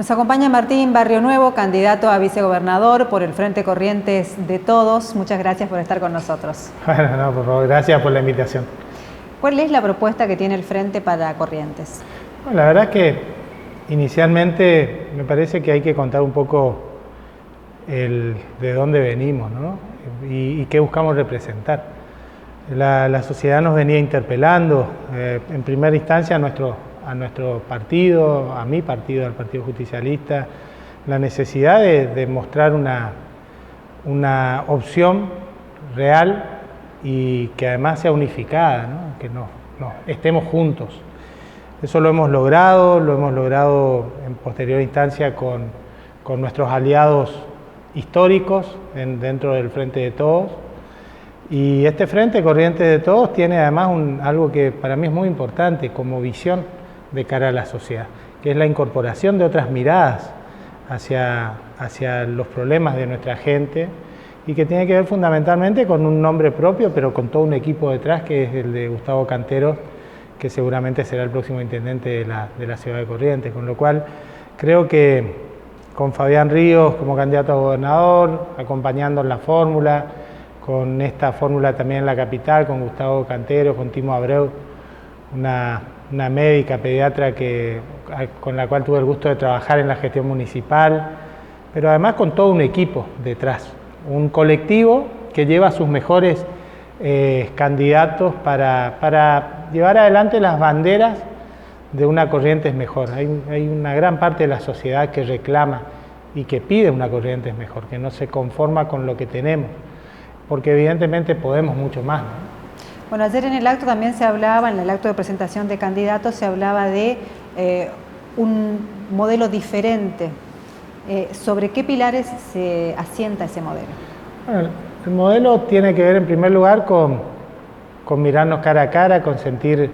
Nos acompaña Martín Barrio Nuevo, candidato a vicegobernador por el Frente Corrientes de Todos. Muchas gracias por estar con nosotros. Bueno, no, por favor, gracias por la invitación. ¿Cuál es la propuesta que tiene el Frente para Corrientes? Bueno, la verdad es que inicialmente me parece que hay que contar un poco de dónde venimos, ¿no? y qué buscamos representar. La sociedad nos venía interpelando, en primera instancia a nuestro partido, a mi partido, al Partido Justicialista, la necesidad de mostrar una opción real y que además sea unificada, ¿no? Que estemos juntos. Eso lo hemos logrado en posterior instancia con nuestros aliados históricos dentro del Frente de Todos. Y este Frente Corrientes de Todos tiene además algo que para mí es muy importante como visión de cara a la sociedad, que es la incorporación de otras miradas hacia los problemas de nuestra gente y que tiene que ver fundamentalmente con un nombre propio, pero con todo un equipo detrás, que es el de Gustavo Canteros, que seguramente será el próximo intendente de la ciudad de Corrientes, con lo cual creo que con Fabián Ríos como candidato a gobernador, acompañando en la fórmula, con esta fórmula también en la capital, con Gustavo Canteros, con Timo Abreu, una médica pediatra con la cual tuve el gusto de trabajar en la gestión municipal, pero además con todo un equipo detrás, un colectivo que lleva a sus mejores candidatos para llevar adelante las banderas de una Corrientes mejor. Hay una gran parte de la sociedad que reclama y que pide una Corrientes mejor, que no se conforma con lo que tenemos, porque evidentemente podemos mucho más, ¿no? Bueno, ayer en el acto también se hablaba, en el acto de presentación de candidatos, se hablaba de un modelo diferente. ¿Sobre qué pilares se asienta ese modelo? Bueno, el modelo tiene que ver en primer lugar con mirarnos cara a cara, con sentir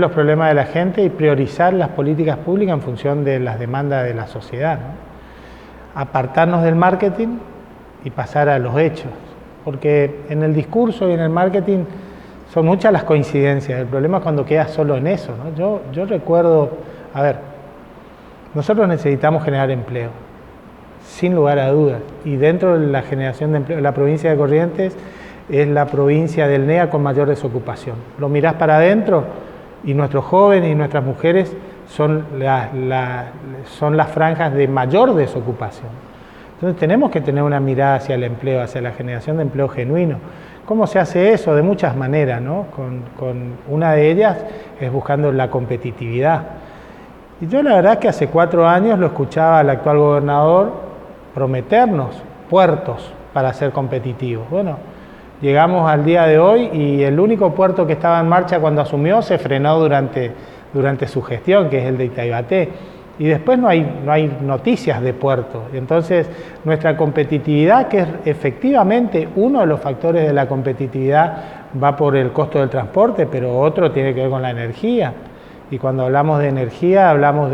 los problemas de la gente y priorizar las políticas públicas en función de las demandas de la sociedad, ¿no? Apartarnos del marketing y pasar a los hechos. Porque en el discurso y en el marketing son muchas las coincidencias. El problema es cuando queda solo en eso, ¿no? Yo recuerdo, nosotros necesitamos generar empleo, sin lugar a dudas. Y dentro de la generación de empleo, la provincia de Corrientes es la provincia del NEA con mayor desocupación. Lo mirás para adentro y nuestros jóvenes y nuestras mujeres son las franjas de mayor desocupación. Entonces tenemos que tener una mirada hacia el empleo, hacia la generación de empleo genuino. ¿Cómo se hace eso? De muchas maneras, ¿no? Una de ellas es buscando la competitividad. Y yo la verdad que hace 4 años lo escuchaba al actual gobernador prometernos puertos para ser competitivos. Bueno, llegamos al día de hoy y el único puerto que estaba en marcha cuando asumió se frenó durante su gestión, que es el de Itaibaté. Y después no hay noticias de puerto. Entonces, nuestra competitividad, que es efectivamente uno de los factores de la competitividad, va por el costo del transporte, pero otro tiene que ver con la energía. Y cuando hablamos de energía, hablamos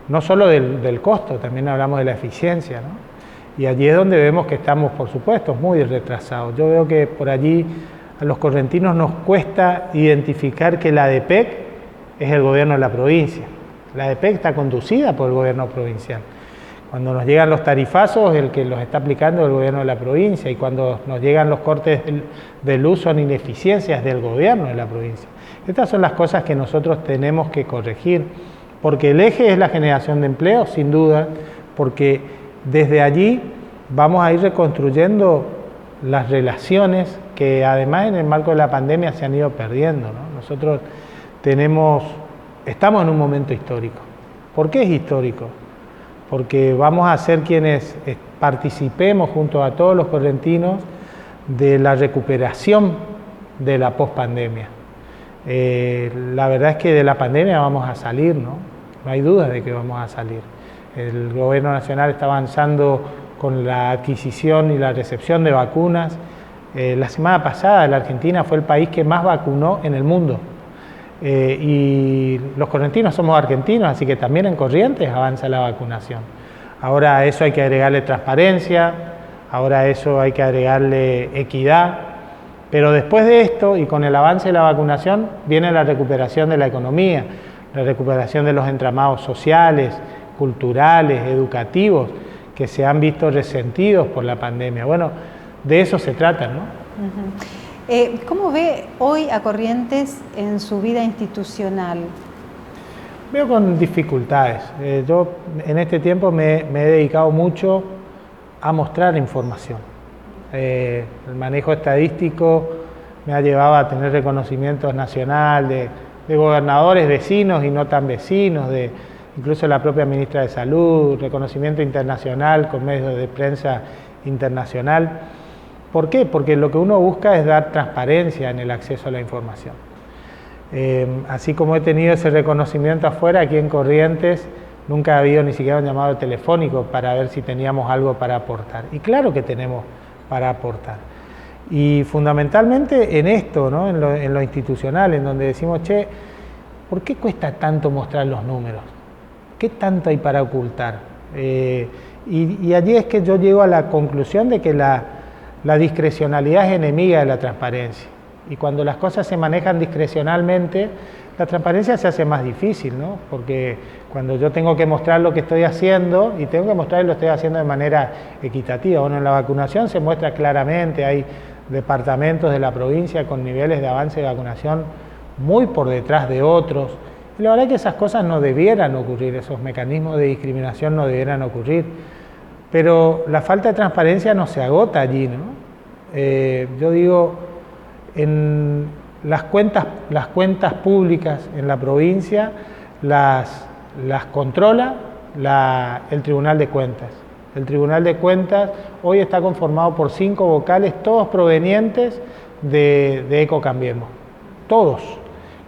no solo del costo, también hablamos de la eficiencia, ¿no? Y allí es donde vemos que estamos, por supuesto, muy retrasados. Yo veo que por allí a los correntinos nos cuesta identificar que la ADEPEC es el gobierno de la provincia. La ADEPEC está conducida por el gobierno provincial. Cuando nos llegan los tarifazos, el que los está aplicando es el gobierno de la provincia, y cuando nos llegan los cortes de luz son ineficiencias del gobierno de la provincia. Estas son las cosas que nosotros tenemos que corregir, porque el eje es la generación de empleo, sin duda, porque desde allí vamos a ir reconstruyendo las relaciones que además en el marco de la pandemia se han ido perdiendo, ¿no? Nosotros estamos en un momento histórico. ¿Por qué es histórico? Porque vamos a ser quienes participemos junto a todos los correntinos de la recuperación de la pospandemia. La verdad es que de la pandemia vamos a salir, ¿no? No hay duda de que vamos a salir. El gobierno nacional está avanzando con la adquisición y la recepción de vacunas. La semana pasada la Argentina fue el país que más vacunó en el mundo. Y los correntinos somos argentinos, así que también en Corrientes avanza la vacunación. Ahora a eso hay que agregarle transparencia, ahora a eso hay que agregarle equidad, pero después de esto y con el avance de la vacunación viene la recuperación de la economía, la recuperación de los entramados sociales, culturales, educativos, que se han visto resentidos por la pandemia. Bueno, de eso se trata, ¿no? ¿Cómo ve hoy a Corrientes en su vida institucional? Veo con dificultades. Yo en este tiempo me he dedicado mucho a mostrar información. El manejo estadístico me ha llevado a tener reconocimientos nacional de gobernadores vecinos y no tan vecinos, incluso la propia ministra de Salud, reconocimiento internacional con medios de prensa internacional. ¿Por qué? Porque lo que uno busca es dar transparencia en el acceso a la información. Así como he tenido ese reconocimiento afuera, aquí en Corrientes nunca ha habido ni siquiera un llamado telefónico para ver si teníamos algo para aportar. Y claro que tenemos para aportar. Y fundamentalmente en esto, ¿no? en lo institucional, en donde decimos, che, ¿por qué cuesta tanto mostrar los números? ¿Qué tanto hay para ocultar? Y allí es que yo llego a la conclusión de que la discrecionalidad es enemiga de la transparencia. Y cuando las cosas se manejan discrecionalmente, la transparencia se hace más difícil, ¿no? Porque cuando yo tengo que mostrar lo que estoy haciendo, y tengo que mostrar que lo estoy haciendo de manera equitativa. Bueno, en la vacunación se muestra claramente, hay departamentos de la provincia con niveles de avance de vacunación muy por detrás de otros. Y la verdad es que esas cosas no debieran ocurrir, esos mecanismos de discriminación no debieran ocurrir. Pero la falta de transparencia no se agota allí, ¿no? Yo digo, en las cuentas públicas en la provincia las controla el Tribunal de Cuentas. El Tribunal de Cuentas hoy está conformado por 5 vocales, todos provenientes de Ecocambiemos, todos,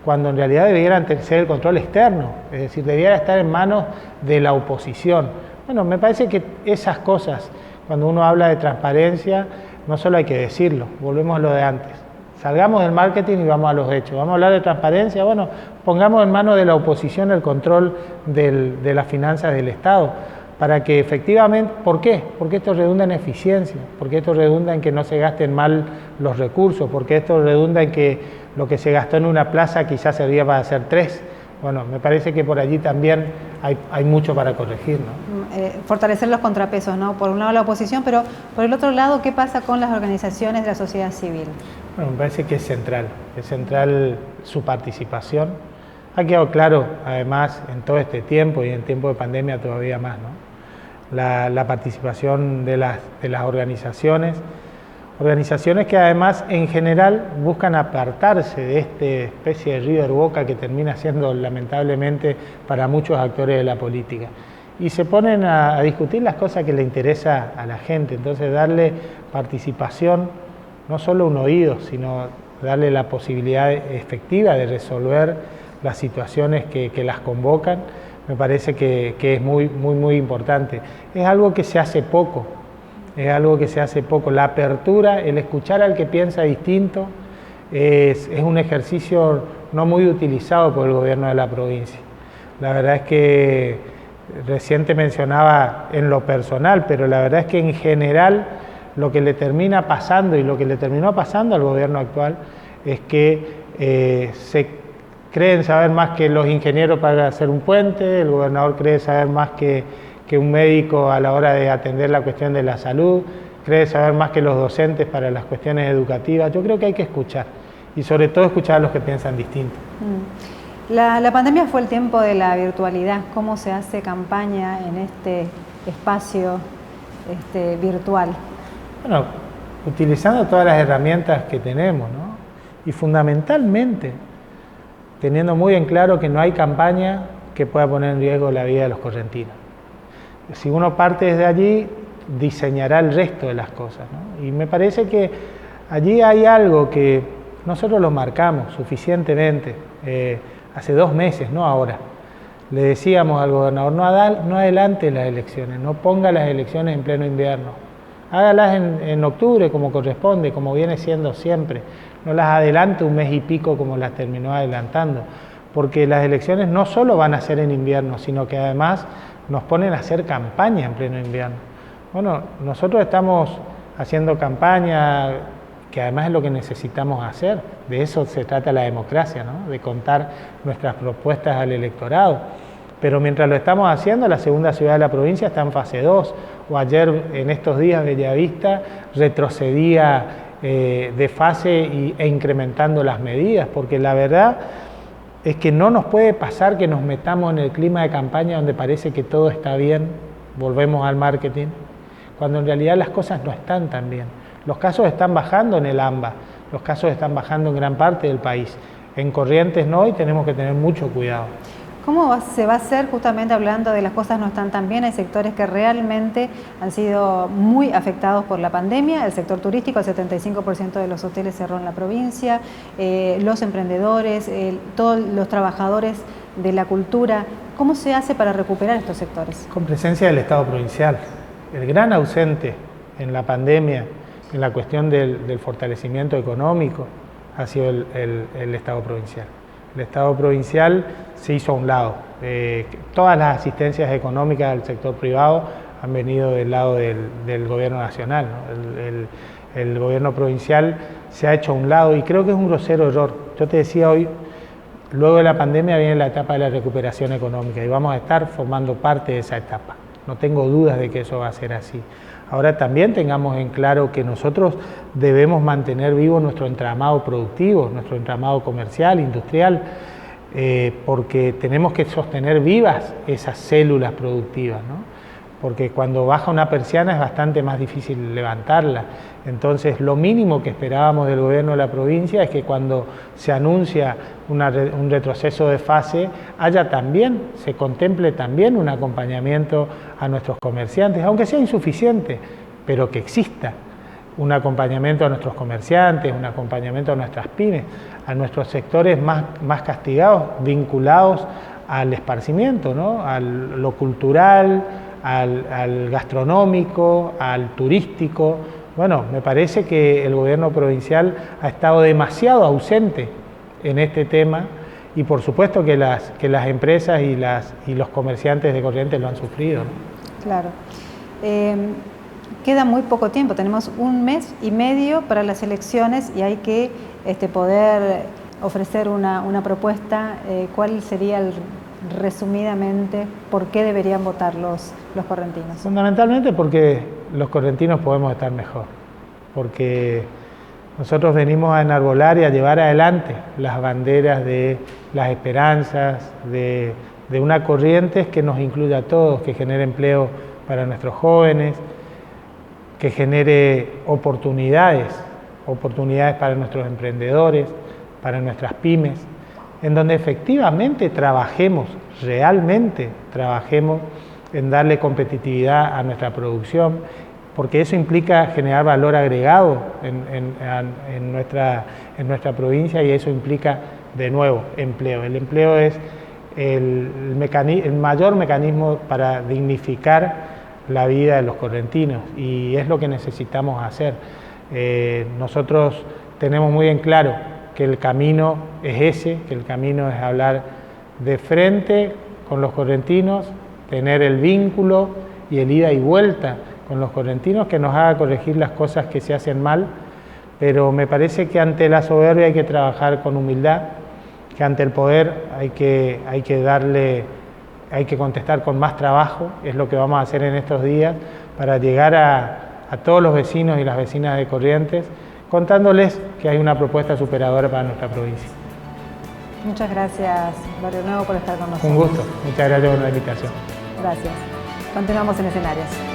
cuando en realidad debieran ser el control externo, es decir, debiera estar en manos de la oposición. Bueno, me parece que esas cosas, cuando uno habla de transparencia, no solo hay que decirlo, volvemos a lo de antes. Salgamos del marketing y vamos a los hechos. Vamos a hablar de transparencia, bueno, pongamos en manos de la oposición el control de las finanzas del Estado, para que efectivamente, ¿por qué? Porque esto redunda en eficiencia, porque esto redunda en que no se gasten mal los recursos, porque esto redunda en que lo que se gastó en una plaza quizás servía para hacer 3. Bueno, me parece que por allí también hay mucho para corregir, ¿no? Fortalecer los contrapesos, ¿no? Por un lado la oposición, pero por el otro lado, ¿qué pasa con las organizaciones de la sociedad civil? Bueno, me parece que es central su participación. Ha quedado claro, además, en todo este tiempo y en tiempo de pandemia todavía más, ¿no? La participación de las organizaciones que además en general buscan apartarse de esta especie de River Boca que termina siendo lamentablemente para muchos actores de la política. Y se ponen a discutir las cosas que le interesa a la gente, entonces darle participación, no solo un oído, sino darle la posibilidad efectiva de resolver las situaciones que las convocan, me parece que es muy importante. Es algo que se hace poco. La apertura, el escuchar al que piensa distinto, es un ejercicio no muy utilizado por el gobierno de la provincia. La verdad es que reciente mencionaba en lo personal, pero la verdad es que en general lo que le termina pasando y lo que le terminó pasando al gobierno actual es que se creen saber más que los ingenieros para hacer un puente, el gobernador cree saber más que un médico a la hora de atender la cuestión de la salud, cree saber más que los docentes para las cuestiones educativas. Yo creo que hay que escuchar, y sobre todo escuchar a los que piensan distinto. La pandemia fue el tiempo de la virtualidad. ¿Cómo se hace campaña en este espacio virtual? Bueno, utilizando todas las herramientas que tenemos, ¿no? Y fundamentalmente teniendo muy en claro que no hay campaña que pueda poner en riesgo la vida de los correntinos. Si uno parte desde allí, diseñará el resto de las cosas, ¿no? Y me parece que allí hay algo que nosotros lo marcamos suficientemente, hace 2 meses, no ahora. Le decíamos al gobernador, no adelante las elecciones, no ponga las elecciones en pleno invierno. Hágalas en octubre como corresponde, como viene siendo siempre. No las adelante 1 mes y pico como las terminó adelantando. Porque las elecciones no solo van a ser en invierno, sino que además nos ponen a hacer campaña en pleno invierno. Bueno, nosotros estamos haciendo campaña, que además es lo que necesitamos hacer. De eso se trata la democracia, ¿no? De contar nuestras propuestas al electorado. Pero mientras lo estamos haciendo, la segunda ciudad de la provincia está en fase 2, o ayer, en estos días, Bellavista retrocedía de fase e incrementando las medidas, porque la verdad es que no nos puede pasar que nos metamos en el clima de campaña donde parece que todo está bien, volvemos al marketing, cuando en realidad las cosas no están tan bien. Los casos están bajando en el AMBA, los casos están bajando en gran parte del país. En Corrientes no, y tenemos que tener mucho cuidado. ¿Cómo se va a hacer, justamente hablando de las cosas no están tan bien? Hay sectores que realmente han sido muy afectados por la pandemia. El sector turístico, el 75% de los hoteles cerró en la provincia, los emprendedores, todos los trabajadores de la cultura. ¿Cómo se hace para recuperar estos sectores? Con presencia del Estado provincial. El gran ausente en la pandemia, en la cuestión del fortalecimiento económico, ha sido el Estado provincial. El Estado provincial se hizo a un lado. Todas las asistencias económicas del sector privado han venido del lado del gobierno nacional, ¿no? El gobierno provincial se ha hecho a un lado y creo que es un grosero error. Yo te decía hoy, luego de la pandemia viene la etapa de la recuperación económica y vamos a estar formando parte de esa etapa. No tengo dudas de que eso va a ser así. Ahora también tengamos en claro que nosotros debemos mantener vivo nuestro entramado productivo, nuestro entramado comercial, industrial, porque tenemos que sostener vivas esas células productivas, ¿no? Porque cuando baja una persiana es bastante más difícil levantarla. Entonces, lo mínimo que esperábamos del gobierno de la provincia es que cuando se anuncia un retroceso de fase, se contemple también un acompañamiento a nuestros comerciantes, aunque sea insuficiente, pero que exista un acompañamiento a nuestros comerciantes, un acompañamiento a nuestras pymes, a nuestros sectores más castigados, vinculados al esparcimiento, ¿no? A lo cultural, al gastronómico, al turístico. Bueno, me parece que el gobierno provincial ha estado demasiado ausente en este tema y por supuesto que las empresas y los comerciantes de Corrientes lo han sufrido, ¿no? Claro. Queda muy poco tiempo, tenemos 1 mes y medio para las elecciones y hay que poder ofrecer una propuesta. ¿Cuál sería resumidamente, por qué deberían votar los correntinos? Fundamentalmente porque los correntinos podemos estar mejor, porque nosotros venimos a enarbolar y a llevar adelante las banderas de las esperanzas, de una Corrientes que nos incluya a todos, que genere empleo para nuestros jóvenes, que genere oportunidades para nuestros emprendedores, para nuestras pymes, en donde efectivamente realmente trabajemos en darle competitividad a nuestra producción, porque eso implica generar valor agregado en nuestra provincia y eso implica, de nuevo, empleo. El empleo es el mayor mecanismo para dignificar la vida de los correntinos y es lo que necesitamos hacer. Nosotros tenemos muy en claro que el camino es ese, que el camino es hablar de frente con los correntinos, tener el vínculo y el ida y vuelta con los correntinos que nos haga corregir las cosas que se hacen mal, pero me parece que ante la soberbia hay que trabajar con humildad, que ante el poder hay que contestar con más trabajo, es lo que vamos a hacer en estos días para llegar a todos los vecinos y las vecinas de Corrientes, contándoles que hay una propuesta superadora para nuestra provincia. Muchas gracias, Barrionuevo, por estar con nosotros. Un gusto, muchas gracias por la invitación. Gracias. Continuamos en Escenarios.